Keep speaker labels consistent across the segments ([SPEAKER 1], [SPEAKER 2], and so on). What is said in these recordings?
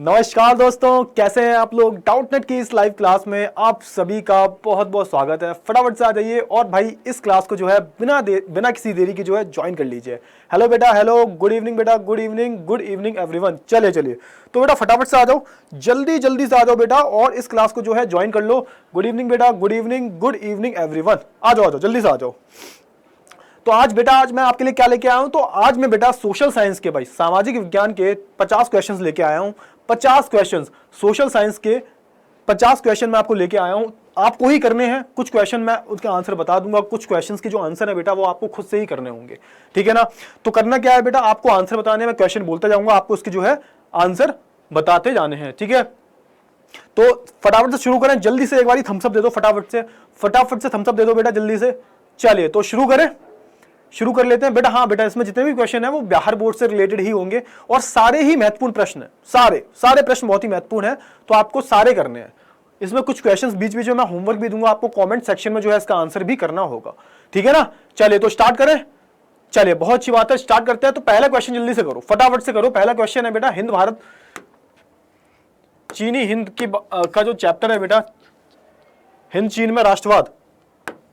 [SPEAKER 1] नमस्कार दोस्तों, कैसे हैं आप लोग। डाउटनेट की इस लाइव क्लास में आप सभी का बहुत बहुत स्वागत है। फटाफट से आ जाइए और भाई इस क्लास को जो है बिना किसी देरी की जो है ज्वाइन कर लीजिए। हेलो बेटा, हेलो, गुड इवनिंग बेटा, गुड इवनिंग एवरीवन। चलिए तो बेटा फटाफट से आ जाओ, जल्दी से आ जाओ बेटा और इस क्लास को जो है ज्वाइन कर लो। गुड इवनिंग बेटा, गुड इवनिंग एवरीवन। आ जाओ जल्दी से आ जाओ। तो आज मैं आपके लिए क्या लेके आया हूं, तो आज मैं बेटा सोशल साइंस के, भाई सामाजिक विज्ञान के 50 क्वेश्चंस लेके आया हूं। 50 क्वेश्चंस सोशल साइंस के 50 क्वेश्चन मैं आपको लेके आया हूं। आपको ही करने हैं। कुछ क्वेश्चन मैं उसके आंसर बता दूंगा, कुछ क्वेश्चंस के जो आंसर है बेटा वो आपको खुद से ही करने होंगे, ठीक है ना। तो करना क्या है बेटा, आपको आंसर बताने में क्वेश्चन बोलता जाऊंगा, आपको उसके जो है आंसर बताते जाने हैं, ठीक है। तो फटाफट से शुरू करें, जल्दी से एक बार थम्स अप दे दो, फटाफट से थम्स अप दे दो बेटा जल्दी से। चलिए तो शुरू कर लेते हैं बेटा। हाँ बेटा, इसमें जितने भी क्वेश्चन है वो बिहार बोर्ड से रिलेटेड ही होंगे और सारे ही महत्वपूर्ण प्रश्न हैं। सारे प्रश्न बहुत ही महत्वपूर्ण हैं, तो आपको सारे करने हैं। इसमें कुछ क्वेश्चंस बीच में मैं होमवर्क भी दूंगा, आपको कमेंट सेक्शन में जो है इसका आंसर भी करना होगा, ठीक है ना। चलिए तो स्टार्ट करें। चलिए बहुत अच्छी बात है, स्टार्ट करते हैं। तो पहला क्वेश्चन जल्दी से करो, फटाफट से करो। पहला क्वेश्चन है बेटा, हिंद भारत चीनी हिंद की का जो चैप्टर है बेटा, हिंद चीन में राष्ट्रवाद,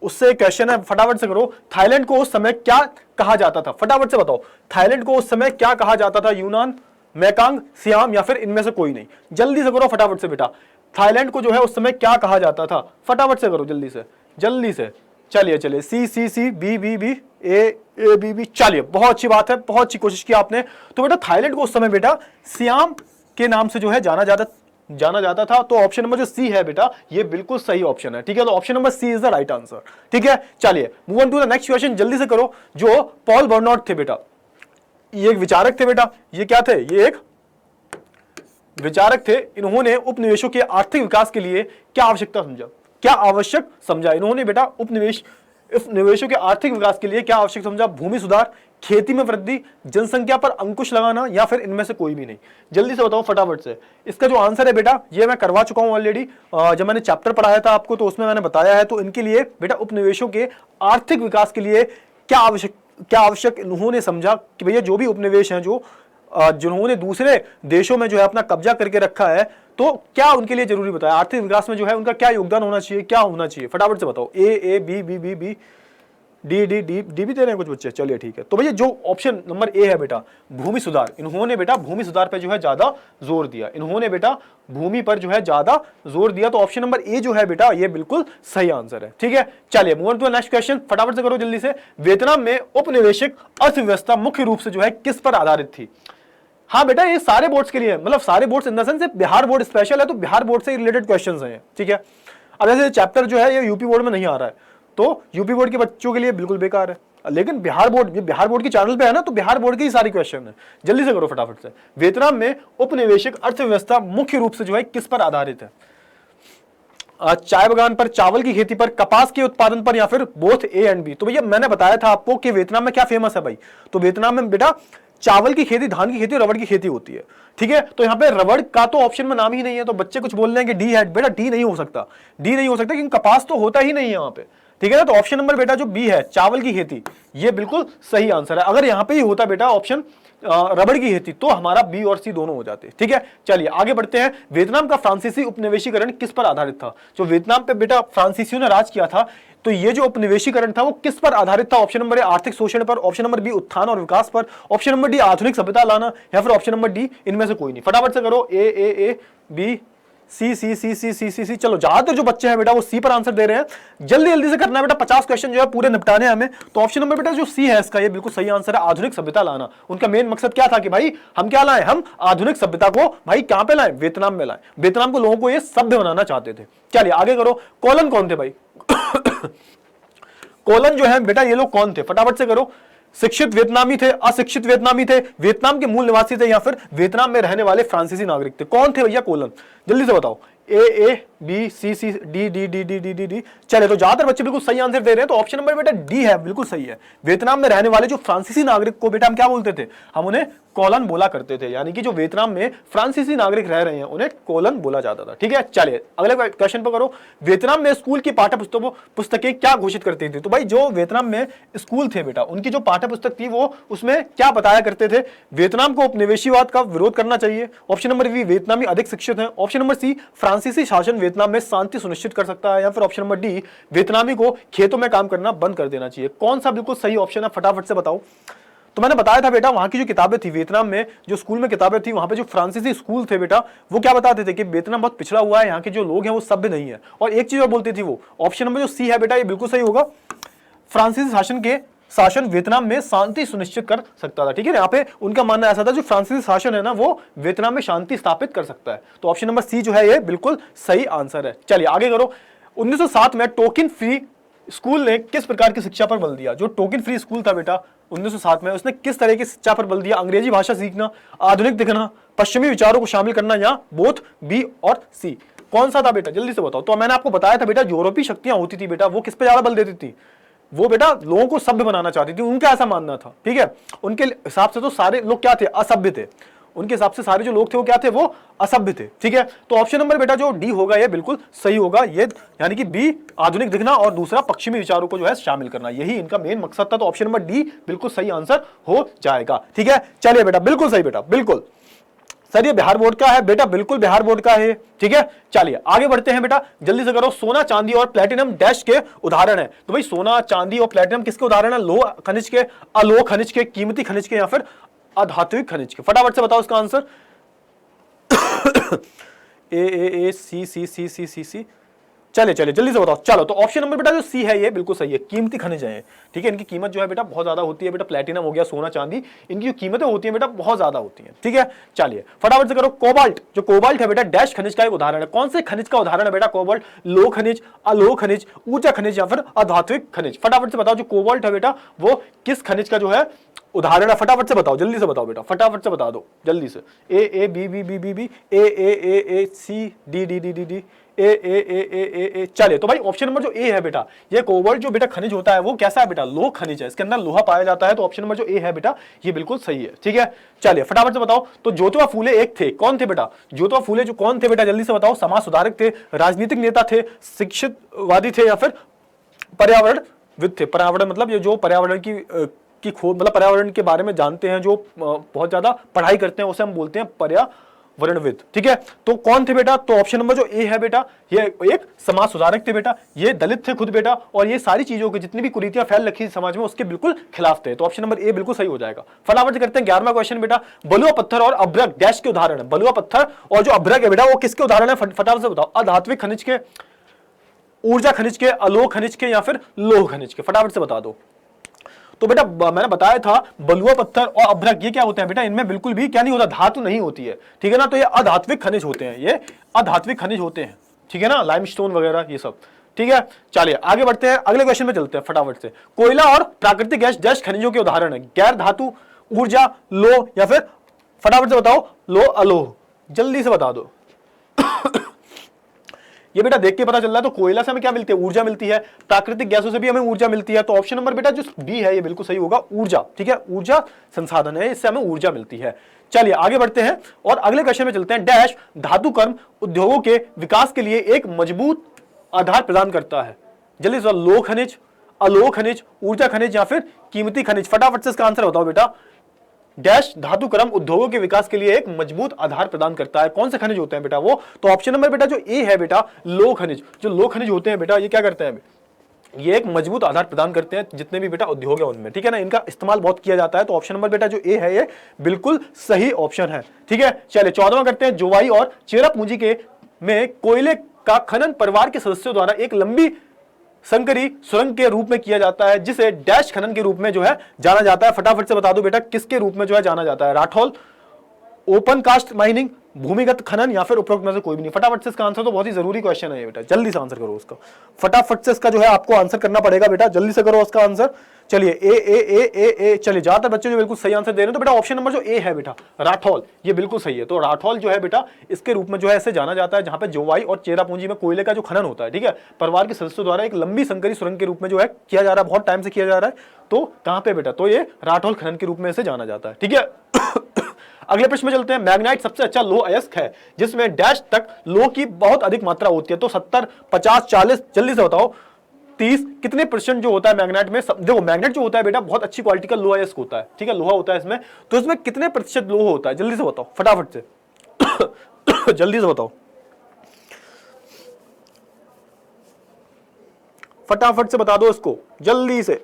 [SPEAKER 1] उससे क्वेश्चन है, फटाफट से करो। थाईलैंड को उस समय क्या कहा जाता था, फटाफट से बताओ। थाईलैंड को उस समय क्या कहा जाता था, यूनान, मैकांग, सियाम या फिर इनमें से कोई नहीं। जल्दी से करो फटाफट से बेटा। थाईलैंड को जो है उस समय क्या कहा जाता था, फटाफट से करो जल्दी से। चलिए सी बी ए। चलिए बहुत अच्छी बात है, बहुत अच्छी कोशिश की आपने। तो बेटा थाईलैंड को उस समय बेटा सियाम के नाम से जो है जाना जाता था। तो ऑप्शन नंबर जो सी है बेटा ये बिल्कुल सही ऑप्शन है, ठीक है। तो option number C is the right answer, ठीक है। चलिए move on to the next question, जल्दी से करो। जो पॉल बर्नौट थे बेटा, ये एक विचारक थे बेटा। ये क्या थे, ये एक विचारक थे। इन्होंने उपनिवेशों के आर्थिक विकास के लिए क्या आवश्यक समझा। इन्होंने बेटा उपनिवेशों के आर्थिक विकास के लिए क्या आवश्यक समझा, भूमि सुधार, खेती में वृद्धि, जनसंख्या पर अंकुश लगाना या फिर इनमें से कोई भी नहीं। जल्दी से बताओ फटाफट से। इसका जो आंसर है बेटा ये मैं करवा चुका हूं ऑलरेडी, जब मैंने चैप्टर पढ़ाया था आपको तो उसमें मैंने बताया है। तो इनके लिए बेटा उपनिवेशों के आर्थिक विकास के लिए क्या आवश्यक इन्होंने समझा कि भैया जो भी उपनिवेश हैं जिन्होंने दूसरे देशों में जो है अपना कब्जा करके रखा है, तो क्या उनके लिए जरूरी बताया, आर्थिक विकास में जो है उनका क्या योगदान होना चाहिए, क्या होना चाहिए, फटाफट से बताओ। ए बी डी भी दे रहे हैं कुछ बच्चे। चलिए ठीक है। तो भैया जो ऑप्शन नंबर ए है बेटा भूमि सुधार, इन्होंने बेटा भूमि सुधार पे जो है ज्यादा जोर दिया। इन्होंने बेटा भूमि पर जो है ज्यादा जोर दिया। तो ऑप्शन नंबर ए जो है बेटा ये बिल्कुल सही आंसर है, ठीक है। चलिए move on to the next question, फटाफट से करो जल्दी से। वियतनाम में औपनिवेशिक अर्थव्यवस्था मुख्य रूप से जो है किस पर आधारित थी। हाँ बेटा ये सारे बोर्ड्स के लिए, मतलब सारे boards in the sense Bihar board special है, तो बिहार बोर्ड से रिलेटेड क्वेश्चंस हैं, ठीक है। अब ऐसे चैप्टर जो है ये यूपी बोर्ड में नहीं आ रहा है, तो यूपी बोर्ड के बच्चों के लिए बिल्कुल बेकार है। लेकिन बिहार बोर्ड की चैनल पे है ना, तो बिहार बोर्ड के ही सारी क्वेश्चन है। जल्दी से करो फटाफट से। वियतनाम में औपनिवेशिक अर्थव्यवस्था मुख्य रूप से जो है किस पर आधारित है, चाय बगान पर, चावल की खेती पर, कपास के उत्पादन पर या फिर बोथ ए एंड बी। तो भैया मैंने बताया था आपको कि वियतनाम में क्या फेमस है भाई, तो वियतनाम में बेटा चावल की खेती, धान की खेती, रबड़ की खेती होती है, ठीक है। तो यहाँ पे रबड़ का तो ऑप्शन में नाम ही नहीं है, तो बच्चे कुछ बोल रहे हैं कि डी है, बेटा डी नहीं हो सकता क्योंकि कपास तो होता ही नहीं है यहाँ पे, ठीक है ना। तो ऑप्शन नंबर बेटा जो बी है चावल की खेती, ये बिल्कुल सही आंसर है। अगर यहाँ पे ही होता बेटा ऑप्शन रबड़ की खेती तो हमारा बी और सी दोनों हो जाते, ठीक है। चलिए आगे बढ़ते हैं। वियतनाम का फ्रांसीसी उपनिवेशीकरण किस पर आधारित था। जो वियतनाम पे बेटा फ्रांसीसियों ने राज किया था, तो ये जो उपनिवेशीकरण था वो किस पर आधारित था। ऑप्शन नंबर ए आर्थिक शोषण पर, ऑप्शन नंबर बी उत्थान और विकास पर, ऑप्शन नंबर डी आधुनिक सभ्यता लाना या फिर ऑप्शन नंबर डी इनमें से कोई नहीं। फटाफट से करो। A B C. चलो ज्यादातर जो बच्चे हैं बेटा वो सी पर आंसर दे रहे हैं। जल्दी से करना है बेटा, 50 क्वेश्चन जो है पूरे निपटाने हैं हमें। तो ऑप्शन नंबर बेटा जो सी है इसका ये बिल्कुल सही आंसर है, आधुनिक सभ्यता लाना। उनका मेन मकसद क्या था कि भाई हम क्या लाएं, हम आधुनिक सभ्यता को भाई कहां पे लाएं, वियतनाम में लाएं। वियतनाम को लोगों को ये सभ्य बनाना चाहते थे। चलिए आगे करो। कोलन कौन थे भाई कोलन जो है बेटा ये लोग कौन थे, फटाफट से करो। शिक्षित वियतनामी थे, अशिक्षित वियतनामी थे, वियतनाम के मूल निवासी थे या फिर वियतनाम में रहने वाले फ्रांसीसी नागरिक थे। कौन थे भैया कोलन, जल्दी से बताओ। A B C C D D D D D D D. चले तो ज्यादातर बच्चे बिल्कुल सही आंसर दे रहे हैं, तो ऑप्शन नंबर बेटा डी है, बिल्कुल सही है। वियतनाम में रहने वाले जो फ्रांसीसी नागरिक को बेटा हम क्या बोलते थे, हम उन्हें कोलन बोला करते थे, यानी कि जो वियतनाम में फ्रांसीसी नागरिक रह रहे हैं उन्हें कोलन बोला जाता था। ठीक है, चलिए अगले क्वेश्चन पर करो। वियतनाम में स्कूल की पाठ्य पुस्तकें क्या घोषित करती थी? तो भाई जो वियतनाम में स्कूल थे बेटा, उनकी जो पाठ्य पुस्तक थी वो उसमें क्या बताया करते थे? वियतनाम को उपनिवेशीवाद का विरोध करना चाहिए। ऑप्शन नंबर बी, वियतनामी अधिक शिक्षित हैं। ऑप्शन नंबर सी, फ्रांसीसी शासन वियतनाम में शांति सुनिश्चित कर सकता है। या फिर ऑप्शन नंबर डी, वियतनामी को खेतों में काम करना बंद कर देना चाहिए। कौन सा बिल्कुल सही ऑप्शन है, फटाफट से बताओ। तो मैंने बताया था बेटा, वहां की जो किताबें थी वियतनाम में, जो स्कूल में किताबें थी, वहां पे जो फ्रांसीसी स्कूल थे बेटा, वो क्या बताते थे कि वियतनाम बहुत पिछड़ा हुआ है, यहाँ के जो लोग हैं वो सभ्य नहीं है। और एक चीज और बोलती थी वो, ऑप्शन नंबर जो सी है बेटा, ये बिल्कुल सही होगा। फ्रांसीसी शासन वियतनाम में शांति सुनिश्चित कर सकता था। ठीक है, यहाँ पे उनका मानना ऐसा था जो फ्रांसीसी शासन है ना, वो वियतनाम में शांति स्थापित कर सकता है। तो ऑप्शन नंबर सी जो है ये बिल्कुल सही आंसर है। चलिए आगे करो। 1907 में टोकन फ्री स्कूल ने किस प्रकार की शिक्षा पर बल दिया? जो टोकन फ्री स्कूल था बेटा 1907 में, उसने किस तरह की शिक्षा पर बल दिया? अंग्रेजी भाषा सीखना, आधुनिक दिखना, पश्चिमी विचारों को शामिल करना, या बोथ बी और सी? कौन सा था बेटा, जल्दी से बताओ। तो मैंने आपको बताया था बेटा, यूरोपीय शक्तियां होती थी बेटा, वो किस पे ज्यादा बल देती थी? वो बेटा लोगों को सभ्य बनाना चाहती थी, उनका ऐसा मानना था। ठीक है, उनके हिसाब से तो सारे लोग क्या थे, असभ्य थे। उनके हिसाब से सारे जो लोग थे वो क्या थे, वो असभ्य थे। ठीक है, तो ऑप्शन नंबर बेटा जो डी होगा ये बिल्कुल सही होगा, ये यानी कि बी आधुनिक दिखना और दूसरा पश्चिमी विचारों को जो है शामिल करना, यही इनका मेन मकसद था। तो ऑप्शन नंबर डी बिल्कुल सही आंसर हो जाएगा। ठीक है, चलिए बेटा बिल्कुल सही बेटा, बिल्कुल सर। ये बिहार बोर्ड का है बेटा, बिल्कुल बिहार बोर्ड का है। ठीक है, चलिए आगे बढ़ते हैं बेटा, जल्दी से करो। सोना चांदी और प्लेटिनम डैश के उदाहरण है? तो भाई सोना चांदी और प्लेटिनम किसके उदाहरण है? लोह खनिज के, अलोह खनिज के, कीमती खनिज के, या फिर अधात्विक खनिज के? फटाफट से बताओ इसका आंसर। ए C C C C C C. चले जल्दी से बताओ। चलो तो ऑप्शन नंबर बेटा जो सी है ये बिल्कुल सही है, कीमती खनिज है। ठीक है, इनकी कीमत जो है बेटा बहुत ज्यादा होती है बेटा। प्लेटिनम हो गया, सोना चांदी, इनकी जो कीमतें होती है बेटा बहुत ज्यादा होती है। ठीक है, चलिए फटाफट से करो। कोबाल्ट, जो कोबाल्ट है बेटा डैश खनिज का एक उदाहरण है? कौन से खनिज का उदाहरण है बेटा कोबाल्ट? लोह खनिज, अलोह खनिज, ऊर्जा खनिज, या फिर अधात्विक खनिज? फटाफट से बताओ, जो कोबाल्ट है बेटा वो किस खनिज का जो है उदाहरण है? फटाफट से बताओ, जल्दी से बताओ बेटा, फटाफट से बता दो जल्दी से। A B B B B B, A C D D D D D, A. चलिए तो भाई ऑप्शन नंबर जो ए है बेटा, ये कोबाल्ट जो बेटा खनिज होता है वो कैसा है बेटा? लोह खनिज है, इसके अंदर लोहा पाया जाता है। तो ऑप्शन नंबर जो ए है बेटा ये बिल्कुल सही है। ठीक है, चलिए फटाफट से बताओ। तो ज्योतिबा फूले एक थे, कौन थे बेटा? ज्योतिबा फूले जो कौन थे बेटा, जल्दी से बताओ। समाज सुधारक थे, राजनीतिक नेता थे, शिक्षितवादी थे, या फिर पर्यावरणविद थे? पर्यावरण मतलब ये जो पर्यावरण की खोज, मतलब पर्यावरण के बारे में जानते हैं, जो बहुत ज्यादा पढ़ाई करते हैं, उसे हम बोलते हैं पर्यावरणविद। ठीक है, तो कौन थे बेटा? तो ऑप्शन नंबर जो ए है बेटा ये एक समाज सुधारक थे बेटा, ये दलित थे खुद बेटा, और ये सारी चीजों की जितनी भी कुरीतियां फैल रखी थी समाज में उसके बिल्कुल खिलाफ थे। तो ऑप्शन नंबर ए बिल्कुल सही हो जाएगा। फटाफट से करते हैं 11वां क्वेश्चन बेटा। बलुआ पत्थर और अभ्रक डैश के उदाहरण है? बलुआ पत्थर और जो अभ्रक है बेटा वो किसके उदाहरण है? फटाफट से बताओ। अधात्विक खनिज के, ऊर्जा खनिज के, अलोह खनिज के, या फिर लोह खनिज के? फटाफट से बता दो। तो बेटा मैंने बताया था बलुआ पत्थर और अभ्रक ये क्या होते हैं बेटा? इनमें बिल्कुल भी क्या नहीं होता, धातु नहीं होती है। ठीक है ना, तो ये अधात्विक खनिज होते हैं, ये अधात्विक खनिज होते हैं। ठीक है ना, लाइमस्टोन वगैरह ये सब। ठीक है, चलिए आगे बढ़ते हैं, अगले क्वेश्चन में चलते हैं फटाफट से। कोयला और प्राकृतिक गैस डैश खनिजों के उदाहरण है? गैर धातु, ऊर्जा, लोह, या फिर? फटाफट से बताओ। लोह, अलोह, जल्दी से बता दो। ये बेटा देख के पता चल रहा है। तो कोयला से हमें क्या मिलती है? ऊर्जा मिलती है। प्राकृतिक गैसों से भी हमें ऊर्जा मिलती है। तो ऑप्शन नंबर बेटा जो बी है ये बिल्कुल सही होगा, ऊर्जा। ठीक है, ऊर्जा संसाधन है, इससे हमें ऊर्जा मिलती है। चलिए आगे बढ़ते हैं और अगले क्वेश्चन में चलते हैं। डैश धातु कर्म उद्योगों के विकास के लिए एक मजबूत आधार प्रदान करता है? जल्दी से, लोह खनिज, अलोह खनिज, ऊर्जा खनिज, या फिर कीमती खनिज? फटाफट से इसका आंसर बताओ बेटा। डैश धातु क्रम उद्योगों के विकास के लिए एक मजबूत आधार प्रदान करता है? कौन से खनिज होते हैं बेटा वो? तो ऑप्शन नंबर बेटा जो ए है बेटा, लोह खनिज। जो लोह खनिज होते हैं बेटा ये क्या करते हैं? ये एक मजबूत आधार प्रदान करते हैं जितने भी बेटा उद्योग है उनमें। ठीक है ना, इनका इस्तेमाल बहुत किया जाता है। तो ऑप्शन नंबर बेटा जो ए है ये बिल्कुल सही ऑप्शन है। ठीक है, चलिए 14वां करते हैं। जोवाई और चेरा पूंजी के में कोयले का खनन परिवार के सदस्यों द्वारा एक लंबी संकरी सुरंग के रूप में किया जाता है, जिसे डैश खनन के रूप में जो है जाना जाता है? फटाफट से बता दो बेटा, किसके रूप में जो है जाना जाता है? राठौल, ओपन कास्ट माइनिंग, भूमिगत खनन, या फिर उपरोक्त में से कोई भी नहीं। फटाफट से इसका आंसर, तो बहुत ही जरूरी क्वेश्चन है ये बेटा, जल्दी से आंसर करो उसका, फटाफट से इसका जो है आपको आंसर करना पड़ेगा बेटा, जल्दी से करो उसका आंसर। चलिए ए ए ए ए ए चलिए, ज्यादातर बच्चे जो बिल्कुल सही आंसर दे रहे हैं, तो बेटा ऑप्शन नंबर जो ए है बेटा राठौल, ये बिल्कुल सही है। तो राठौल जो है बेटा इसके रूप में जो है ऐसे जाना जाता है जहां पे जोवाई और चेरापूंजी में कोयले का जो खनन होता है, ठीक है, परिवार के सदस्यों द्वारा एक लंबी संकरी सुरंग के रूप में जो है किया जा रहा है, बहुत टाइम से किया जा रहा है। तो कहां पे बेटा, तो ये राठौल खनन के रूप में इसे जाना जाता है, ठीक है। अगले प्रश्न में चलते हैं। मैग्नाइट सबसे अच्छा लोह अयस्क है जिसमें डैश तक लोह की बहुत अधिक मात्रा होती है, तो 70, 50, 40, जल्दी से बताओ 30, कितने परसेंट जो होता है मैग्नेट में। देखो मैग्नेट जो होता है बेटा बहुत अच्छी क्वालिटी का लोहा अयस्क होता है, ठीक है, लोहा होता है इसमें, तो इसमें कितने प्रतिशत लोहा होता है, जल्दी से बताओ फटाफट से जल्दी से बताओ, फटाफट से बता दो इसको जल्दी से।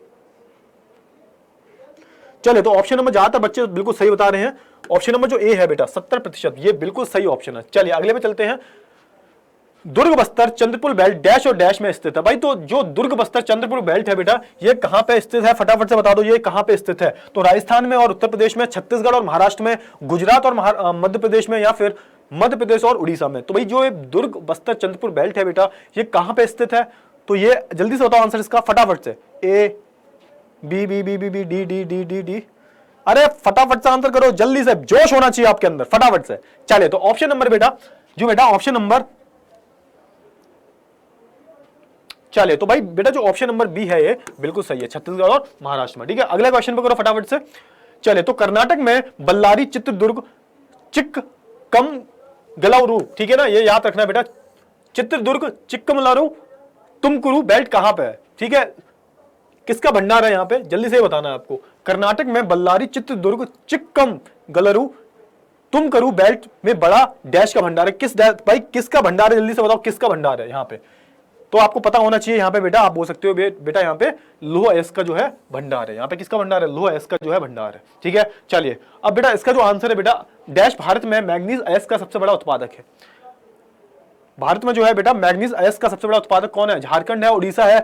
[SPEAKER 1] चले तो ऑप्शन नंबर, ज्यादातर बच्चे बिल्कुल सही बता रहे हैं, ऑप्शन नंबर जो ए है बेटा 70%, ये बिल्कुल सही ऑप्शन है। चलिए अगले में चलते हैं। दुर्ग बस्तर चंद्रपुर बेल्ट डैश और डैश में स्थित है। भाई तो जो दुर्ग बस्तर चंद्रपुर बेल्ट है बेटा, ये कहां पे स्थित है, फटाफट से बता दो ये कहां पे स्थित है। तो राजस्थान में और उत्तर प्रदेश में, छत्तीसगढ़ और महाराष्ट्र में, गुजरात और मध्य प्रदेश में, या फिर मध्य प्रदेश और उड़ीसा में। तो भाई जो दुर्ग बस्तर चंद्रपुर बेल्ट है बेटा, ये कहां पे स्थित है, तो ये जल्दी से बताओ आंसर इसका फटाफट से। A B B B B B D D D D D, अरे फटाफट से आंसर करो जल्दी से, जोश होना चाहिए आपके अंदर, फटाफट से। चलिए तो ऑप्शन नंबर बेटा, जो बेटा ऑप्शन नंबर, चलिए तो भाई बेटा जो ऑप्शन नंबर बी है ये बिल्कुल सही है, छत्तीसगढ़ और महाराष्ट्र में, ठीक है। अगले क्वेश्चन पे करो फटाफट से। चलिए तो कर्नाटक में बल्लारी, चित्रदुर्ग, चिक्कमगलुरु, ठीक है ना, ये याद रखना बेटा, चित्रदुर्ग, चिक्कमगलुरु, तुमकुरु बेल्ट कहां पे है, ठीक है, किसका भंडार है यहां पे, जल्दी से बताना है आपको। कर्नाटक में बल्लारी, चित्रदुर्ग, चिक्कमगलुरु, तुमकुरु बेल्ट में बड़ा डैश का भंडार है, किस भाई किसका भंडार है, जल्दी से बताओ किसका भंडार है यहाँ पे, तो आपको पता होना चाहिए यहाँ पे बेटा, आप बोल सकते हो बेटा यहाँ पे लोह अयस्क का जो है भंडार है, यहाँ पे किसका भंडार है, लोह अयस्क का जो है भंडार है, ठीक है। चलिए अब बेटा इसका जो आंसर है बेटा डैश, भारत में मैग्नीज अयस्क का सबसे बड़ा उत्पादक है। भारत में जो है बेटा मैग्नीज अयस्क का सबसे बड़ा उत्पादक कौन है, झारखंड है, उड़ीसा है,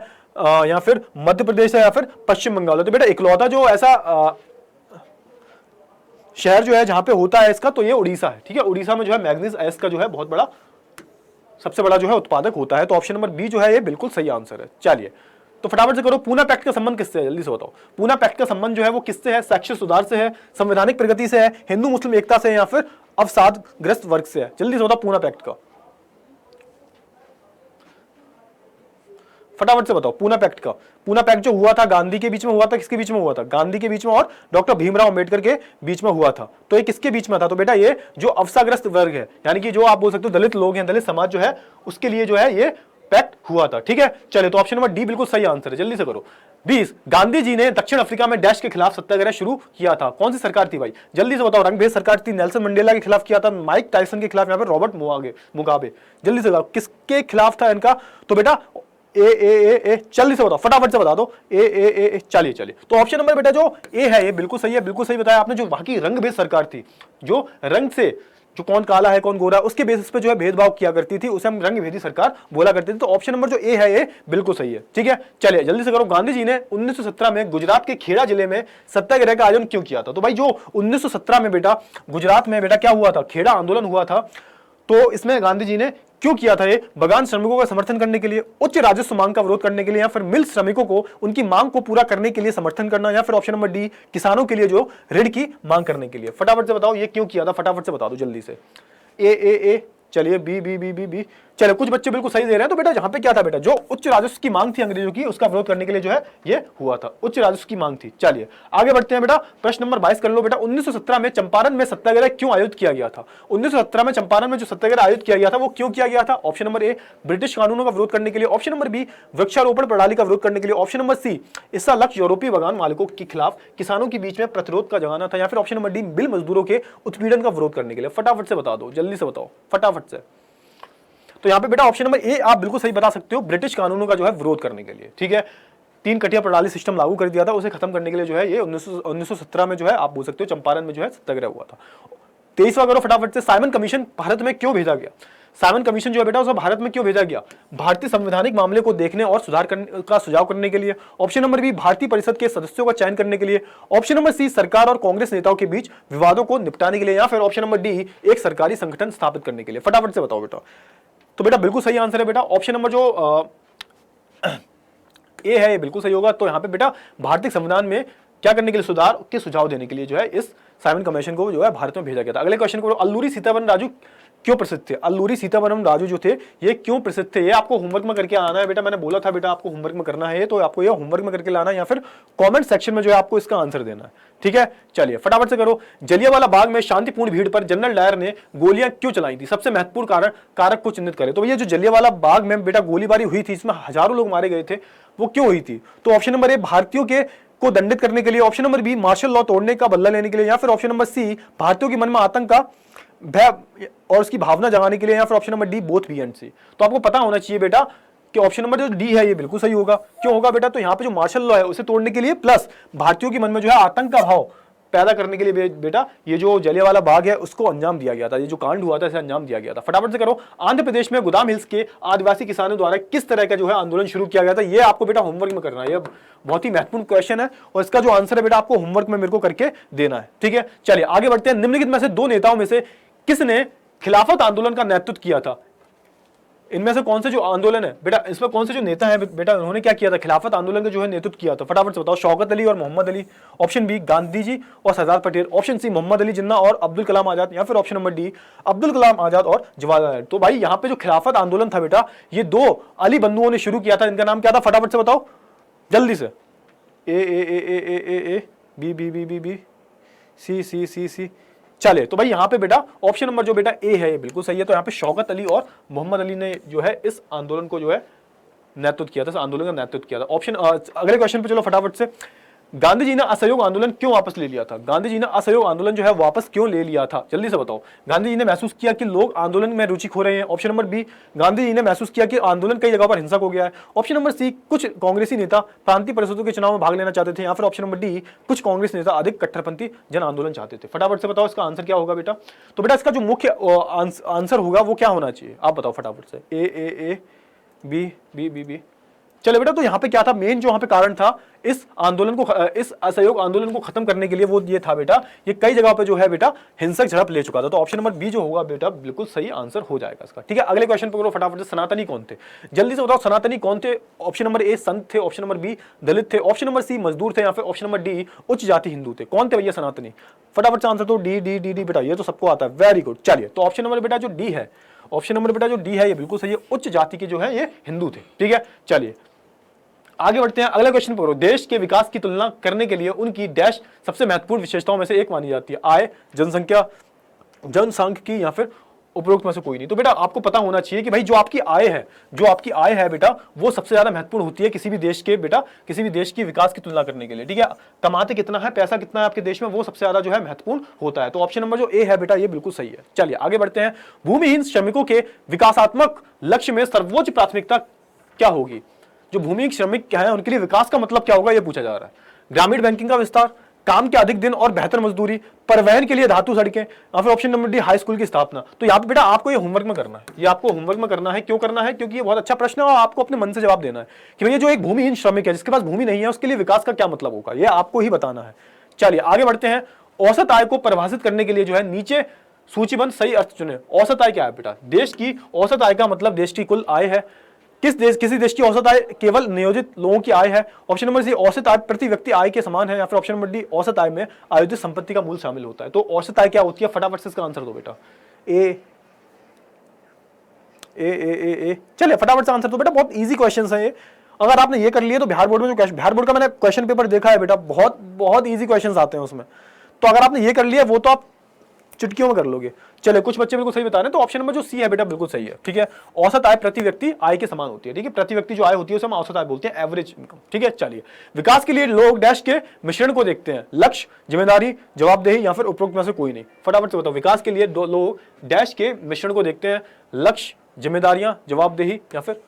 [SPEAKER 1] या फिर मध्य प्रदेश है, या फिर पश्चिम बंगाल है। तो बेटा इकलौता जो ऐसा शहर जो है जहां पे होता है इसका, तो ये उड़ीसा है, ठीक है। उड़ीसा में जो है मैग्नीज अयस्क का जो है बहुत बड़ा, सबसे बड़ा जो है उत्पादक होता है। तो ऑप्शन नंबर बी जो है ये बिल्कुल सही आंसर है। चलिए तो फटाफट से करो, पूना पैक्ट का संबंध किससे है, जल्दी से बताओ। पूना पैक्ट का संबंध जो है वो किससे है, शैक्षिक सुधार से है, संवैधानिक प्रगति से है, हिंदू मुस्लिम एकता से है, या फिर अवसादग्रस्त वर्ग से है, जल्दी से बताओ पूना पैक्ट का, फटाफट से बताओ। पूना पैक्ट का, पूना पैक्ट जो हुआ था गांधी के बीच में हुआ था, किसके बीच में हुआ था, गांधी के बीच में और डॉक्टर भीमराव अंबेडकर के बीच में हुआ था। तो ये किसके बीच में था, तो बेटा ये जो अवसादग्रस्त वर्ग है, यानी कि जो आप बोल सकते हो दलित लोग हैं, दलित समाज जो है उसके लिए जो है ये पैक्ट हुआ था, ठीक है। चलिए तो ऑप्शन नंबर डी बिल्कुल सही आंसर है, जल्दी से करो। 20, गांधी जी ने दक्षिण अफ्रीका में डैश के खिलाफ सत्याग्रह शुरू किया था, कौन सी सरकार थी भाई, जल्दी से बताओ। रंगभेद सरकार थी, नेल्सन मंडेला के खिलाफ किया था, माइक टायसन के खिलाफ, यहाँ पे रॉबर्ट मुगाबे, जल्दी से बताओ किसके खिलाफ था इनका, तो बेटा ए जल्दी से बताओ, फटाफट से बता दो। ए चलिए तो ऑप्शन नंबर बेटा जो ए है ये बिल्कुल सही है, बिल्कुल सही बताया आपने। जो वहां की रंगभेद सरकार थी, जो रंग से, जो कौन काला है कौन गोरा है उसके बेसिस पे जो है भेदभाव किया करती थी, उसे हम रंगभेदी सरकार बोला करते थे। तो ऑप्शन नंबर जो ए है ये बिल्कुल सही है, ठीक है। चलिए जल्दी से करो। गांधी जी ने 1917 में गुजरात के खेड़ा जिले में सत्याग्रह का आयोजन क्यों किया था, तो भाई जो 1917 में बेटा गुजरात में बेटा क्या हुआ था, खेड़ा आंदोलन हुआ था, तो इसमें गांधी जी ने क्यों किया था ये, बागान श्रमिकों का समर्थन करने के लिए, उच्च राजस्व मांग का विरोध करने के लिए, या फिर मिल श्रमिकों को उनकी मांग को पूरा करने के लिए समर्थन करना, या फिर ऑप्शन नंबर डी किसानों के लिए जो ऋण की मांग करने के लिए। फटाफट से बताओ ये क्यों किया था, फटाफट से बता दो जल्दी से। ए चलिए बी। चलिए कुछ बच्चे बिल्कुल सही दे रहे हैं। तो बेटा जहां पे क्या था बेटा, जो उच्च राजस्व की मांग थी अंग्रेजों की, उसका विरोध करने के लिए जो है ये हुआ था, उच्च राजस्व की मांग थी। चलिए आगे बढ़ते हैं बेटा, प्रश्न नंबर 22 कर लो बेटा। 1917 में चंपारण में सत्याग्रह क्यों आयोजित किया गया था, 1917 में चंपारण में जो सत्याग्रह आयोजित किया गया था वो क्यों किया गया था। ऑप्शन नंबर ए ब्रिटिश कानूनों का विरोध करने के लिए, ऑप्शन नंबर बी वृक्षारोपण प्रणाली का विरोध करने के लिए, ऑप्शन नंबर सी इसका लक्ष्य यूरोपीय बागान मालिकों के खिलाफ किसानों के बीच में प्रतिरोध का जगाना था, या फिर ऑप्शन नंबर डी मिल मजदूरों के उत्पीड़न का विरोध करने के लिए। फटाफट से बता दो, जल्दी से बताओ फटाफट से। तो यहां पे बेटा ऑप्शन नंबर ए आप बिल्कुल सही बता सकते हो, ब्रिटिश कानूनों का जो है विरोध करने के लिए, ठीक है। 3 कटिया प्रणाली सिस्टम लागू कर दिया था, उसे खत्म करने के लिए जो है ये 1917 में जो है आप बोल सकते हो चंपारण में जो है सत्याग्रह हुआ था। 23वां करो फटाफट से। साइमन कमीशन भारत में क्यों भेजा गया, साइमन कमीशन जो है बेटा उसे भारत में क्यों भेजा गया? भारतीय संवैधानिक मामले को देखने और सुधार करने का सुझाव करने के लिए। ऑप्शन नंबर बी, भारतीय परिषद के सदस्यों का चयन करने के लिए। ऑप्शन नंबर सी, सरकार और कांग्रेस नेताओं के बीच विवादों को निपटाने के लिए, या फिर ऑप्शन नंबर डी, एक सरकारी संगठन स्थापित करने के लिए। फटाफट से बताओ बेटा। तो बेटा बिल्कुल सही आंसर है बेटा ऑप्शन नंबर जो ए है, ये बिल्कुल सही होगा। तो यहाँ पे बेटा भारतीय संविधान में क्या करने के लिए, सुधार के सुझाव देने के लिए जो है इस साइमन कमीशन को जो है भारत में भेजा गया था। अगले क्वेश्चन को, अल्लूरी सीतारामन राजू क्यों प्रसिद्ध थे? अल्लूरी सीतारामन राजू जो थे ये क्यों प्रसिद्ध थे? ये आपको होमवर्क में करके आना है बेटा, मैंने बोला था बेटा आपको होमवर्क में करना है, तो आपको ये होमवर्क में करके लाना है या फिर कमेंट सेक्शन में जो है आपको इसका आंसर देना है, ठीक है। चलिए फटाफट से करो। जलियांवाला बाग में शांतिपूर्ण भीड़ पर जनरल डायर ने गोलियां क्यों चलाई थी? सबसे महत्वपूर्ण कारक को चिन्हित करें। तो ये जो जलियांवाला बाग में बेटा गोलीबारी हुई थी, इसमें हजारों लोग मारे गए थे, वो क्यों हुई थी? तो ऑप्शन नंबर ए, भारतीयों को दंडित करने के लिए। Option number B, martial law तोड़ने का बदला लेने के लिए। या फिर ऑप्शन नंबर सी, भारतीयों के मन में आतंक का भय और उसकी भावना जगाने के लिए। या फिर option number D, both B and C. तो आपको पता होना चाहिए बेटा कि ऑप्शन नंबर जो डी है ये बिल्कुल सही होगा। क्यों होगा बेटा? तो यहाँ पे जो मार्शल लॉ है उसे तोड़ने के लिए, प्लस भारतीयों के मन में जो है आतंक का भाव पैदा करने के लिए बेटा ये जो जलियांवाला बाग है उसको अंजाम दिया गया था, ये जो कांड हुआ था इसे अंजाम दिया गया था। फटाफट से करो। आंध्र प्रदेश में गोदाम हिल्स के आदिवासी किसानों द्वारा किस तरह का जो है आंदोलन शुरू किया गया था? ये आपको बेटा होमवर्क में करना है, ये बहुत ही महत्वपूर्ण क्वेश्चन है और इसका जो आंसर है बेटा आपको होमवर्क में मेरे को करके देना है, ठीक है। चलिए आगे बढ़ते हैं। निम्नलिखित में से दो नेताओं में से किसने खिलाफत आंदोलन का नेतृत्व किया था? इनमें से कौन से जो आंदोलन है बेटा, इसमें कौन से जो नेता है बेटा उन्होंने क्या किया था, खिलाफत आंदोलन का जो है नेतृत्व किया था? फटाफट से बताओ। शौकत अली और मोहम्मद अली, ऑप्शन बी गांधी जी और सरदार पटेल, ऑप्शन सी मोहम्मद अली जिन्ना और अब्दुल कलाम आजाद, या फिर option number D Abdul Kalam Azad और जवाहरलाल नेहरू। तो भाई यहाँ पे जो खिलाफत आंदोलन था बेटा ये दो अली बंधुओं ने शुरू किया था, इनका नाम क्या था? फटाफट से बताओ जल्दी से। A B B B B B C C C C. चले तो भाई यहाँ पे बेटा ऑप्शन नंबर जो बेटा ए है ये बिल्कुल सही है। तो यहाँ पे शौकत अली और मोहम्मद अली ने जो है इस आंदोलन को जो है नेतृत्व किया था, इस आंदोलन का नेतृत्व किया था। ऑप्शन अगले क्वेश्चन पे चलो फटाफट से। गांधी जी ने असहयोग आंदोलन क्यों वापस ले लिया था? गांधी जी ने असहयोग आंदोलन जो है वापस क्यों ले लिया था? जल्दी से बताओ। गांधी जी ने महसूस किया कि लोग आंदोलन में रुचि खो रहे हैं। Option number B, Gandhi ji ने महसूस किया कि आंदोलन कई जगह पर हिंसक हो गया है। ऑप्शन नंबर सी, कुछ कांग्रेसी नेता प्रांतीय परिषदों के चुनाव में भाग लेना चाहते थे। या फिर ऑप्शन नंबर डी, कुछ कांग्रेस नेता अधिक कट्टरपंथी जन आंदोलन चाहते थे। फटाफट से बताओ इसका आंसर क्या होगा बेटा। तो बेटा इसका जो मुख्य आंसर होगा वो क्या होना चाहिए, आप बताओ फटाफट से। A B B B B. चलो बेटा तो यहाँ पे क्या था, मेन जो यहाँ पे कारण था इस आंदोलन को, इस असहयोग आंदोलन को खत्म करने के लिए, वो ये था बेटा ये कई जगह पे जो है बेटा हिंसक झड़प ले चुका था। तो ऑप्शन नंबर बी जो होगा बेटा बिल्कुल सही आंसर हो जाएगा इसका, ठीक है। अगले क्वेश्चन पे करो फटाफट से। सनातनी कौन थे? जल्दी से बताओ सनातनी कौन थे। ऑप्शन नंबर ए संत थे, ऑप्शन नंबर बी दलित थे, ऑप्शन नंबर सी मजदूर थे, या फिर ऑप्शन नंबर डी उच्च जाति हिंदू थे। कौन थे भैया सनातनी? फटाफट से आंसर तो डी डी डी डी बेटा, ये तो सबको आता है, वेरी गुड। चलिए तो ऑप्शन नंबर बेटा जो डी है, ऑप्शन नंबर बेटा जो डी है ये बिल्कुल सही है, उच्च जाति के जो है ये हिंदू थे, ठीक है। चलिए आगे बढ़ते हैं। अगले क्वेश्चन पर देश के विकास की तुलना करने के लिए उनकी डैश सबसे महत्वपूर्ण विशेषताओं में से एक मानी जाती है। आय, जनसंख्या, जनसांख्यिकी, या फिर उपरोक्त में से कोई नहीं। तो बेटा आपको पता होना चाहिए कि भाई जो आपकी आय है, जो आपकी आय है बेटा वो सबसे ज्यादा महत्वपूर्ण होती है किसी भी देश के बेटा, किसी भी देश की विकास की तुलना करने के लिए, ठीक है। कमाते कितना है, पैसा कितना है आपके देश में, वो सबसे ज्यादा जो है महत्वपूर्ण होता है। तो ऑप्शन नंबर जो ए है बेटा ये बिल्कुल सही है। चलिए आगे बढ़ते हैं। भूमिहीन श्रमिकों के विकासात्मक लक्ष्य में सर्वोच्च प्राथमिकता क्या होगी? जो भूमिहीन श्रमिक क्या है उनके लिए विकास का मतलब क्या होगा ये पूछा जा रहा है। ग्रामीण बैंकिंग का विस्तार, काम के अधिक दिन और बेहतर मजदूरी, परिवहन के लिए धातु सड़कें, या फिर option number D high school की स्थापना। तो यहाँ पे बेटा आपको ये होमवर्क में करना है, ये आपको होमवर्क में करना है। क्यों करना है? क्योंकि ये बहुत अच्छा प्रश्न है और आपको अपने मन से जवाब देना है कि भैया जो एक भूमिहीन श्रमिक है जिसके पास भूमि नहीं है उसके लिए विकास का क्या मतलब होगा, ये आपको ही बताना है। चलिए आगे बढ़ते हैं। औसत आय को परिभाषित करने के लिए जो है नीचे सूचीबद्ध सही अर्थ चुने। औसत आय क्या है बेटा? देश की औसत आय का मतलब देश की कुल आय है। किसी देश की औसत आय केवल नियोजित लोगों की आय है। ऑप्शन नंबर सी औसत आय प्रति व्यक्ति आय के समान है, या फिर ऑप्शन नंबर डी औसत आय में आयोजित संपत्ति का मूल्य शामिल होता है। तो औसत आय क्या होती है? फटाफट से इसका आंसर दो बेटा। ए चलिए फटाफट से आंसर दो बेटा, बहुत इजी क्वेश्चन है ये। अगर आपने ये कर लिया तो बिहार बोर्ड में जो बिहार बोर्ड का मैंने क्वेश्चन पेपर देखा है बेटा बहुत बहुत ईजी क्वेश्चन आते हैं उसमें। तो अगर आपने ये कर लिया वो तो आप चुटकियों में कर लोगे। चले कुछ बच्चे बिल्कुल सही बता रहे हैं, तो ऑप्शन नंबर जो सी है बेटा बिल्कुल सही है, ठीक है। औसत आय प्रति व्यक्ति आय के समान होती है, ठीक है। प्रति व्यक्ति जो आय होती है उसे हम औसत आय बोलते हैं, एवरेज इनकम, ठीक है। चलिए विकास के लिए लोग डैश के मिश्रण को देखते हैं, लक्ष्य, जिम्मेदारी, जवाबदेही, या फिर उपरोक्त में से कोई नहीं। फटाफट से बताओ। विकास के लिए लोग डैश के मिश्रण को देखते हैं, लक्ष्य, जिम्मेदारियां, जवाबदेही, या फिर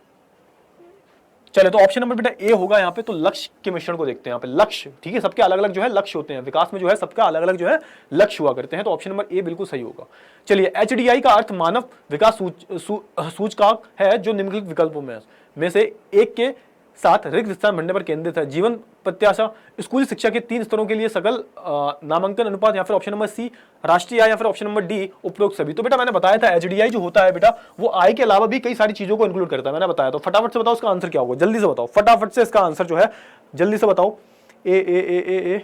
[SPEAKER 1] चले तो ऑप्शन नंबर बेटा ए होगा यहाँ पे। तो लक्ष्य के मिश्रण को देखते हैं यहाँ पे, लक्ष्य, ठीक है, सबके अलग अलग जो है लक्ष्य होते हैं, विकास में जो है सबका अलग अलग जो है लक्ष्य हुआ करते हैं। तो ऑप्शन नंबर ए बिल्कुल सही होगा। चलिए, एचडीआई का अर्थ मानव विकास सूचकांक है जो निम्नलिखित विकल्पों में से एक के साथ रिक्त स्थान भरने पर केंद्रित है। जीवन प्रत्याशा, स्कूली शिक्षा के 3 स्तरों के लिए सकल नामांकन अनुपात, या फिर ऑप्शन नंबर सी राष्ट्रीय आय, या फिर ऑप्शन नंबर डी उपरोक्त सभी। तो बेटा मैंने बताया था एचडीआई जो होता है बेटा वो आय के अलावा भी कई सारी चीजों को इंक्लूड करता है, मैंने बताया। तो फटाफट से बताओ इसका आंसर क्या होगा, जल्दी से बताओ, फटाफट से इसका आंसर जो है जल्दी से बताओ। A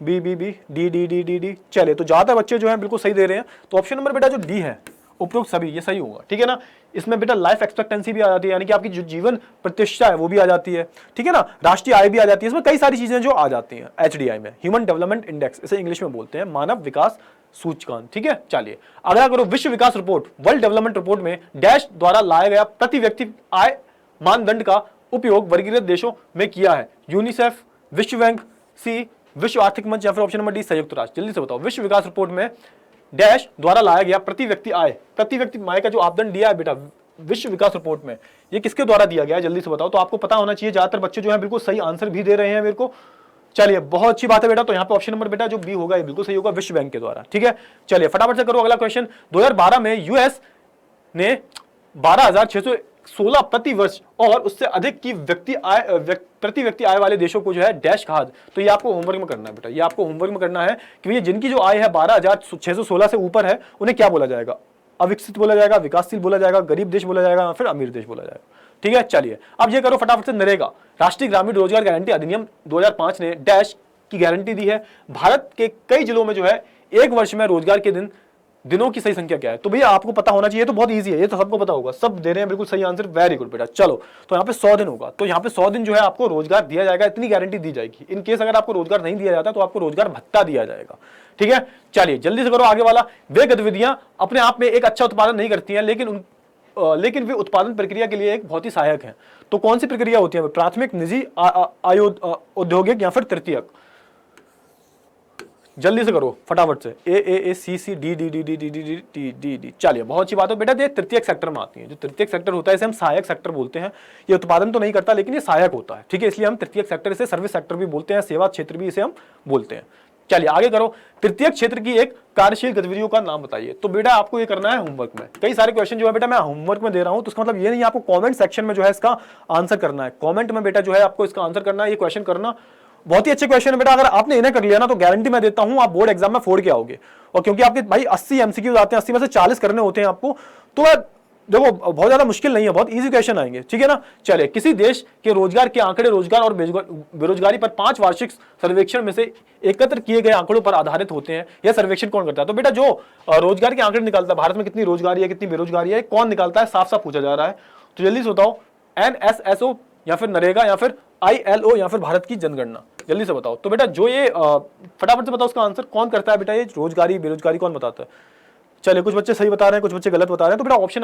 [SPEAKER 1] B B B D D D D D. चले तो ज्यादा बच्चे जो है बिल्कुल सही दे रहे हैं। तो ऑप्शन नंबर बेटा जो डी है उपरोक्त सभी, ये सही होगा, ठीक है ना। इसमें बेटा लाइफ एक्सपेक्टेंसी भी आ जाती है, यानी कि आपकी जो जीवन प्रतिष्ठा है वो भी आ जाती है, ठीक है ना। राष्ट्रीय आय भी आ जाती है, इसमें कई सारी चीजें जो आ जाती हैं एचडीआई में। ह्यूमन डेवलपमेंट इंडेक्स इसे इंग्लिश में बोलते हैं, मानव विकास सूचकांक, ठीक है। चलिए अगला करो, विश्व विकास रिपोर्ट वर्ल्ड डेवलपमेंट रिपोर्ट में डैश द्वारा लाया गया प्रति व्यक्ति आय मानदंड का उपयोग वर्गीकृत देशों में किया है। यूनिसेफ, विश्व बैंक, सी विश्व आर्थिक मंच, या फिर ऑप्शन नंबर डी संयुक्त राष्ट्र। जल्दी से बताओ, विश्व विकास रिपोर्ट में डैश द्वारा लाया गया प्रति व्यक्ति आय का जो आपदंड दिया है बेटा विश्व विकास रिपोर्ट में, ये किसके द्वारा दिया गया है, जल्दी से बताओ। तो आपको पता होना चाहिए, ज्यादातर बच्चे जो है बिल्कुल सही आंसर भी दे रहे हैं मेरे को। चलिए बहुत अच्छी बात है बेटा। तो यहाँ पे ऑप्शन नंबर बेटा जो बी होगा ये बिल्कुल सही होगा, विश्व बैंक के द्वारा, ठीक है। चलिए फटाफट से करो अगला क्वेश्चन। 2012 में यूएस ने 12,616 प्रति वर्ष और उससे अधिक की प्रति व्यक्ति आय वाले देशों को जो है डैश कहा। तो ये आपको होमवर्क में करना है बेटा, ये आपको होमवर्क में करना है कि भैया जिनकी जो आय है 12,616 से ऊपर है उन्हें क्या बोला जाएगा, अविकसित बोला जाएगा, विकासशील बोला जाएगा, गरीब देश बोला जाएगा, या फिर अमीर देश बोला जाएगा, ठीक है। चलिए अब ये करो फटाफट से, नरेगा राष्ट्रीय ग्रामीण रोजगार गारंटी अधिनियम 2005 ने डैश की गारंटी दी है। भारत के कई जिलों में जो है एक वर्ष में रोजगार के दिनों की सही संख्या क्या है। तो भैया आपको पता होना चाहिए, तो बहुत इजी है, ये तो सबको पता होगा, सब दे रहे हैं बिल्कुल सही आंसर, वेरी गुड बेटा। चलो तो यहाँ पे 100 दिन होगा, तो यहाँ पे 100 दिन जो है आपको रोजगार दिया जाएगा, इतनी गारंटी दी जाएगी। इन केस अगर आपको रोजगार नहीं दिया जाता तो आपको रोजगार भत्ता दिया जाएगा, ठीक है। चलिए जल्दी से करो आगे वाला। वे गतिविधियां अपने आप में एक अच्छा उत्पादन नहीं करती हैं, लेकिन वे उत्पादन प्रक्रिया के लिए एक बहुत ही सहायक हैं। तो कौन सी प्रक्रिया होती है, प्राथमिक, निजी, औद्योगिक, या फिर तृतीयक। जल्दी से करो फटाफट से, A C C D D D D D D D D D. चलिए बहुत अच्छी बात है बेटा, ये तृतीयक सेक्टर में आती है। जो तृतीयक सेक्टर होता है इसे हम सहायक सेक्टर बोलते हैं। ये उत्पादन तो नहीं करता लेकिन ये सहायक होता है, ठीक है, इसलिए हम तृतीयक सेक्टर, इसे सर्विस सेक्टर भी बोलते हैं, सेवा क्षेत्र भी इसे हम बोलते हैं। चलिए आगे करो, तृतीयक क्षेत्र की एक कार्यशील गतिविधियों का नाम बताइए। तो बेटा आपको ये करना है होमवर्क में, कई सारे क्वेश्चन जो है बेटा मैं होमवर्क में दे रहा हूं, तो उसका मतलब ये नहीं आपको कमेंट सेक्शन में जो है इसका आंसर करना है, कमेंट में बेटा जो है आपको इसका आंसर करना है। ये क्वेश्चन करना बहुत ही अच्छे क्वेश्चन है बेटा, अगर आपने इन्हें कर लिया ना तो गारंटी मैं देता हूं आप बोर्ड एग्जाम में फोड़ के आओगे। और क्योंकि आपके भाई 80 एमसीक्यूज आते हैं, 80 में से 40 करने होते हैं आपको, तो देखो बहुत ज्यादा मुश्किल नहीं है, बहुत इजी क्वेश्चन आएंगे, ठीक है ना। चलिए, किसी देश के रोजगार के आंकड़े रोजगार और बेरोजगारी पर 5 वार्षिक सर्वेक्षण में से एकत्र किए गए आंकड़ों पर आधारित होते हैं। यह सर्वेक्षण कौन करता है। तो बेटा जो रोजगार के आंकड़े निकालता है, भारत में कितनी रोजगारी है कितनी बेरोजगारी है, कौन निकालता है, साफ साफ पूछा जा रहा है। तो जल्दी से बताओ, NSSO या फिर नरेगा या फिर ILO या फिर भारत की जनगणना, जल्दी से बताओ। तो बेटा जो ये फटाफट से बताओ उसका आंसर, कौन करता है बेटा ये रोजगारी बेरोजगारी कौन बताता है। चलिए कुछ बच्चे सही बता रहे हैं, कुछ बच्चे गलत बता रहे हैं। तो बेटा ऑप्शन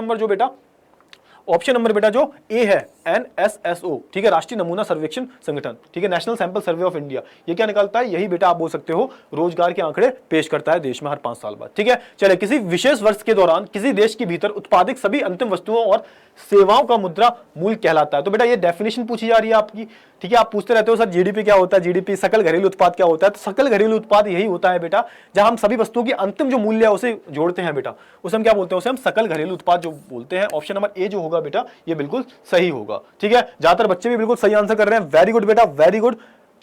[SPEAKER 1] नंबर बेटा जो ए है NSSO, ठीक है, राष्ट्रीय नमूना सर्वेक्षण संगठन, ठीक है, national sample survey of India, ये क्या निकालता है, यही बेटा आप बोल सकते हो रोजगार के आंकड़े पेश करता है देश में हर 5 साल बाद, ठीक है। चलिए, किसी विशेष वर्ष के दौरान किसी देश के भीतर उत्पादित सभी अंतिम वस्तुओं और सेवाओं का मुद्रा मूल्य कहलाता है। तो बेटा ये डेफिनेशन पूछी जा रही है आपकी, ठीक है। आप पूछते रहते हो सर जीडीपी क्या होता है, जीडीपी सकल घरेलू उत्पाद क्या होता है। तो सकल घरेलू उत्पाद यही होता है बेटा जहां हम सभी वस्तुओं की अंतिम जो मूल्य है उसे जोड़ते हैं बेटा, उसे हम क्या बोलते हैं, उसे हम सकल घरेलू उत्पाद जो बोलते हैं। ऑप्शन नंबर ए जो होगा बेटा ये बिल्कुल सही होगा, ठीक है। ज्यादातर बच्चे भी बिल्कुल सही आंसर कर रहे हैं, वेरी गुड बेटा, वेरी गुड।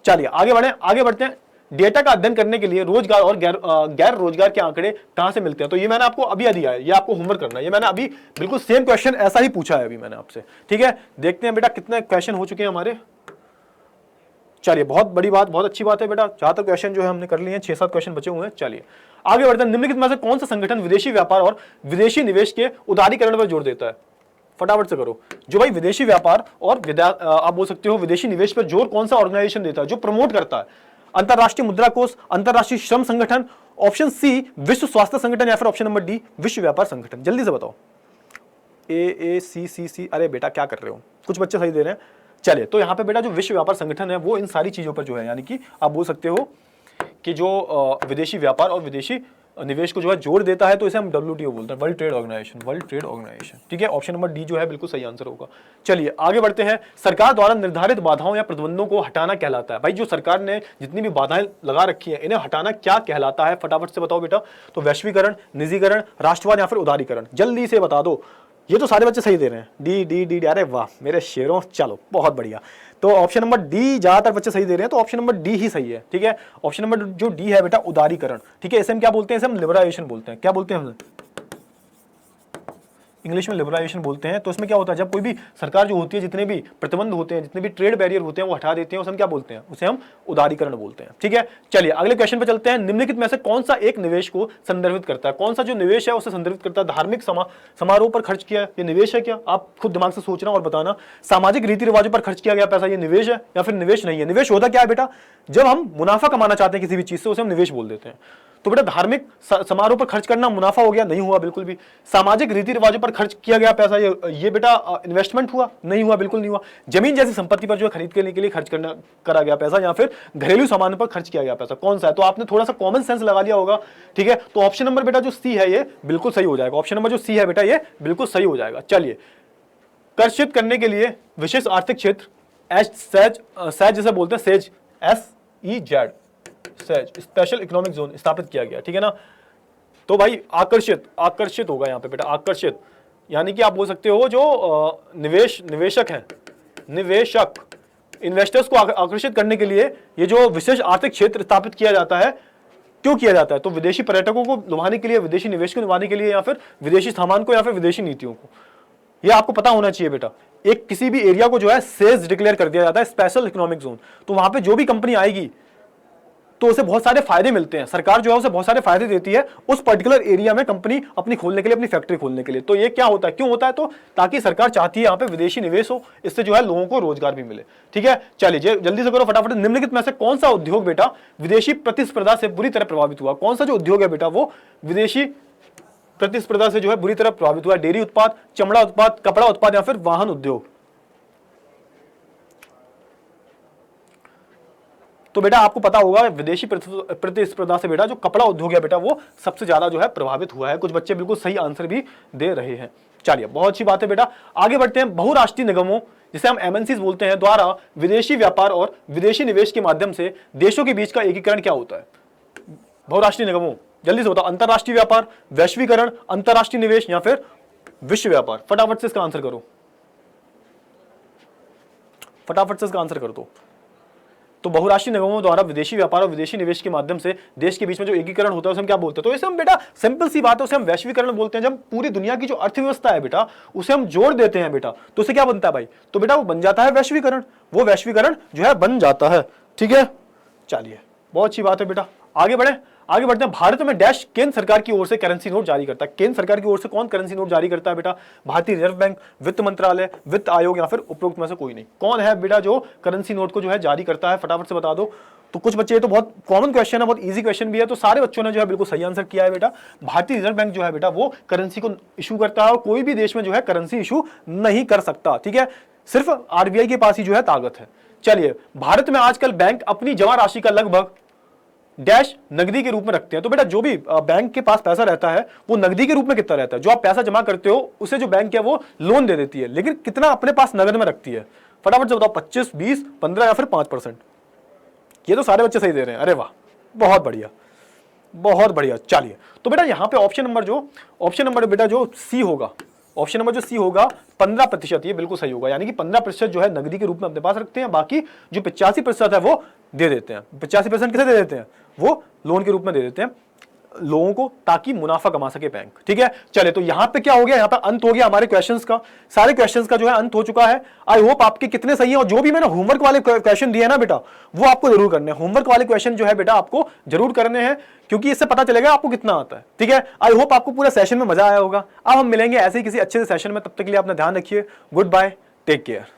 [SPEAKER 1] चलिए आगे बढ़ते हैं। डेटा का अध्ययन करने के लिए रोजगार और गैर रोजगार के आंकड़े कहां से मिलते हैं। तो ये मैंने आपको अभी दिया है, ये आपको होमवर्क करना है, ये मैंने अभी बिल्कुल सेम क्वेश्चन ऐसा ही पूछा है अभी मैंने आपसे, ठीक है। देखते हैं बेटा कितने क्वेश्चन हो चुके हैं हमारे। चलिए बहुत बड़ी बात, बहुत अच्छी बात है बेटा, ज्यादातर क्वेश्चन जो है हमने कर लिए हैं, 6-7 क्वेश्चन बचे हुए हैं। चलिए आगे बढ़ते हैं। निम्नलिखित में से कौन सा संगठन विदेशी व्यापार और विदेशी निवेश के उदारीकरण पर जोर देता है। फटाफट से करो, जो भाई विदेशी व्यापार और आप बोल सकते हो विदेशी निवेश पर जोर कौन सा ऑर्गेनाइजेशन देता है, जो प्रमोट करता है। अंतरराष्ट्रीय मुद्रा कोष, अंतरराष्ट्रीय श्रम संगठन, ऑप्शन सी विश्व स्वास्थ्य संगठन, या फिर ऑप्शन नंबर डी विश्व व्यापार संगठन। जल्दी से बताओ, AACCC। अरे बेटा क्या कर रहे हो, कुछ बच्चे सही दे रहे हैं। चलिए तो यहाँ पे बेटा जो विश्व व्यापार संगठन है वो इन सारी चीजों पर जो है, यानी कि आप बोल सकते हो कि जो विदेशी व्यापार और विदेशी निवेश को जो है जोड़ देता है तो इसे हम WTO बोलते हैं, world trade organisation, world trade organisation. ठीक है, ऑप्शन नंबर डी जो है बिल्कुल सही आंसर होगा। चलिए आगे बढ़ते हैं। सरकार द्वारा निर्धारित बाधाओं या प्रतिबंधों को हटाना कहलाता है। भाई जो सरकार ने जितनी भी बाधाएं लगा रखी है इन्हें हटाना क्या कहलाता है, फटाफट से बताओ बेटा। तो वैश्वीकरण, निजीकरण, राष्ट्रवाद या फिर उदारीकरण, जल्दी से बता दो। ये तो सारे बच्चे सही दे रहे हैं, डी डी डी, अरे वाह मेरे शेरों, चलो बहुत बढ़िया। तो ऑप्शन नंबर डी ज्यादातर बच्चे सही दे रहे हैं, तो ऑप्शन नंबर डी ही सही है। ठीक है, ऑप्शन नंबर जो डी है बेटा उदारीकरण। ठीक है, इसे हम क्या बोलते हैं, इसे हम लिबराइजेशन बोलते हैं। क्या बोलते हैं हम इंग्लिश में लिबराइजेशन बोलते हैं। तो इसमें क्या होता है, जब कोई भी सरकार जो होती है जितने भी प्रतिबंध होते हैं, जितने भी ट्रेड बैरियर होते हैं वो हटा देते हैं, उसे हम क्या बोलते हैं, उसे हम उदारीकरण बोलते हैं। ठीक है, चलिए अगले क्वेश्चन पे चलते हैं। निम्नलिखित में से कौन सा एक निवेश को संदर्भित करता है, कौन सा जो निवेश है उसे संदर्भित करता है। धार्मिक समारोह पर खर्च किया, ये निवेश है क्या, आप खुद दिमाग से सोचना और बताना। सामाजिक रीति रिवाजों पर खर्च किया गया पैसा, ये निवेश है या फिर निवेश नहीं है। निवेश होता क्या है बेटा, जब हम मुनाफा कमाना चाहते हैं किसी भी चीज से उसे हम निवेश बोल देते हैं। तो बेटा धार्मिक समारोह पर खर्च करना मुनाफा हो गया, नहीं हुआ बिल्कुल भी। सामाजिक रीति रिवाजों पर खर्च किया गया पैसा, ये बेटा इन्वेस्टमेंट हुआ, नहीं हुआ, बिल्कुल नहीं हुआ। जमीन जैसी संपत्ति पर जो खरीद करने के लिए खर्च करा गया पैसा, या फिर घरेलू सामान पर खर्च किया गया पैसा, कौन सा है। तो आपने थोड़ा सा कॉमन सेंस लगा लिया होगा। ठीक है, तो ऑप्शन नंबर बेटा जो सी है ये बिल्कुल सही हो जाएगा। ऑप्शन नंबर जो सी है बेटा ये बिल्कुल सही हो जाएगा। चलिए, कर्षित करने के लिए विशेष आर्थिक क्षेत्र सेज जिसे बोलते हैं, says SEZ, special economic zone स्थापित किया गया। ठीक है ना, तो भाई आकर्षित होगा यहाँ पे बेटा, आकर्षित यानी कि आप बोल सकते हो जो निवेशक हैं, निवेशक इन्वेस्टर्स को आकर्षित करने के लिए ये जो विशेष आर्थिक क्षेत्र स्थापित किया जाता है, क्यों किया जाता है, तो विदेशी पर्यटकों को लुभाने के लिए, विदेशी निवेश को लुभाने के लिए, या फिर विदेशी सामान को, या फिर विदेशी नीतियों को। ये आपको पता होना चाहिए बेटा। एक किसी भी एरिया को जो है सेज डिक्लेयर कर दिया जाता है, स्पेशल इकोनॉमिक जोन, तो वहां पे जो भी कंपनी आएगी तो उसे बहुत सारे फायदे मिलते हैं। सरकार जो है उसे बहुत सारे फायदे देती है उस पर्टिकुलर एरिया में कंपनी अपनी खोलने के लिए, अपनी फैक्ट्री खोलने के लिए। तो ये क्या होता है, क्यों होता है, तो ताकि सरकार चाहती है यहाँ पे विदेशी निवेश हो, इससे जो है लोगों को रोजगार भी मिले। ठीक है, चलिए जल्दी से करो फटाफट। निम्नलिखित में से कौन सा उद्योग बेटा विदेशी प्रतिस्पर्धा से बुरी तरह प्रभावित हुआ, कौन सा जो उद्योग है बेटा वो विदेशी प्रतिस्पर्धा से जो है बुरी तरह प्रभावित हुआ। डेयरी उत्पाद, चमड़ा उत्पाद, कपड़ा उत्पाद, या फिर वाहन उद्योग। तो बेटा आपको पता होगा विदेशी प्रतिस्पर्धा से बेटा जो कपड़ा उद्योग है बेटा वो सबसे ज्यादा जो है प्रभावित हुआ है। कुछ बच्चे बिल्कुल सही आंसर भी दे रहे हैं। चलिए बहुत अच्छी बात है बेटा, आगे बढ़ते हैं। बहुराष्ट्रीय निगमों जिसे हम MNCs बोलते हैं द्वारा विदेशी व्यापार और विदेशी निवेश के माध्यम से देशों के बीच का एकीकरण क्या होता है। बहुराष्ट्रीय निगमों, जल्दी से बताओ। अंतरराष्ट्रीय व्यापार, वैश्वीकरण, अंतरराष्ट्रीय निवेश, या फिर विश्व व्यापार। फटाफट से इसका आंसर करो, फटाफट से इसका आंसर कर दो। तो बहुराष्ट्रीय निगमों द्वारा विदेशी व्यापार और विदेशी निवेश के माध्यम से देश के बीच में जो एकीकरण होता है उसे हम क्या बोलते हैं, तो इसे हम बेटा सिंपल सी बात है, उसे हम वैश्वीकरण बोलते हैं। जब पूरी दुनिया की जो अर्थव्यवस्था है बेटा उसे हम जोड़ देते हैं बेटा, तो उसे क्या बनता है भाई, तो बेटा वो बन जाता है वैश्वीकरण, वो वैश्वीकरण जो है बन जाता है। ठीक है, चलिए बहुत अच्छी बात है बेटा, आगे बढ़ते हैं। भारत में डैश केंद्र सरकार की ओर से करेंसी नोट जारी करता है। केंद्र सरकार की ओर से कौन करेंसी नोट जारी करता है बेटा, भारतीय रिजर्व बैंक, वित्त मंत्रालय, वित्त आयोग, या फिर उपरोक्त में से कोई नहीं। कौन है बेटा जो करेंसी नोट को जो है जारी करता है, फटाफट से बता दो। तो कुछ बच्चे, तो बहुत कॉमन क्वेश्चन है, बहुत इजी क्वेश्चन भी है, तो सारे बच्चों ने जो है बिल्कुल सही आंसर किया है बेटा। भारतीय रिजर्व बैंक जो है बेटा वो करेंसी को इशू करता है और कोई भी देश में जो है करेंसी इशू नहीं कर सकता। ठीक है, सिर्फ RBI के पास ही जो है ताकत है। चलिए, भारत में आजकल बैंक अपनी जमा राशि का लगभग डैश नकदी के रूप में रखते हैं। तो बेटा जो भी बैंक के पास पैसा रहता है वो नकदी के रूप में कितना रहता है, जो आप पैसा जमा करते हो उसे जो बैंक है वो लोन दे देती है, लेकिन कितना अपने पास नगद में रखती है, फटाफट से बताओ। 25, 20, 15 या फिर 5%। ये तो सारे बच्चे सही दे रहे हैं, अरे वाह बहुत बढ़िया, बहुत बढ़िया। चलिए, तो बेटा यहाँ पे ऑप्शन नंबर बेटा जो सी होगा, ऑप्शन नंबर जो सी होगा 15%, ये बिल्कुल सही होगा। यानी कि 15% जो है नकदी के रूप में अपने पास रखते हैं, बाकी जो 85% है वो दे देते हैं। 85% किसे दे देते हैं, वो लोन के रूप में दे देते हैं लोगों को, ताकि मुनाफा कमा सके बैंक। ठीक है, चले तो यहाँ पे क्या हो गया, यहाँ पे अंत हो गया हमारे क्वेश्चंस का, सारे क्वेश्चंस का जो है अंत हो चुका है। आई होप आपके कितने सही हैं, और जो भी मैंने होमवर्क वाले क्वेश्चन दिए ना बेटा वो आपको जरूर करने हैं। होमवर्क वाले क्वेश्चन जो है बेटा आपको जरूर करने हैं, क्योंकि इससे पता चलेगा आपको कितना आता है। ठीक है, आई होप आपको पूरा सेशन में मजा आया होगा। अब हम मिलेंगे ऐसे ही किसी अच्छे से सेशन में, तब तक के लिए अपना ध्यान रखिए। Goodbye, take care.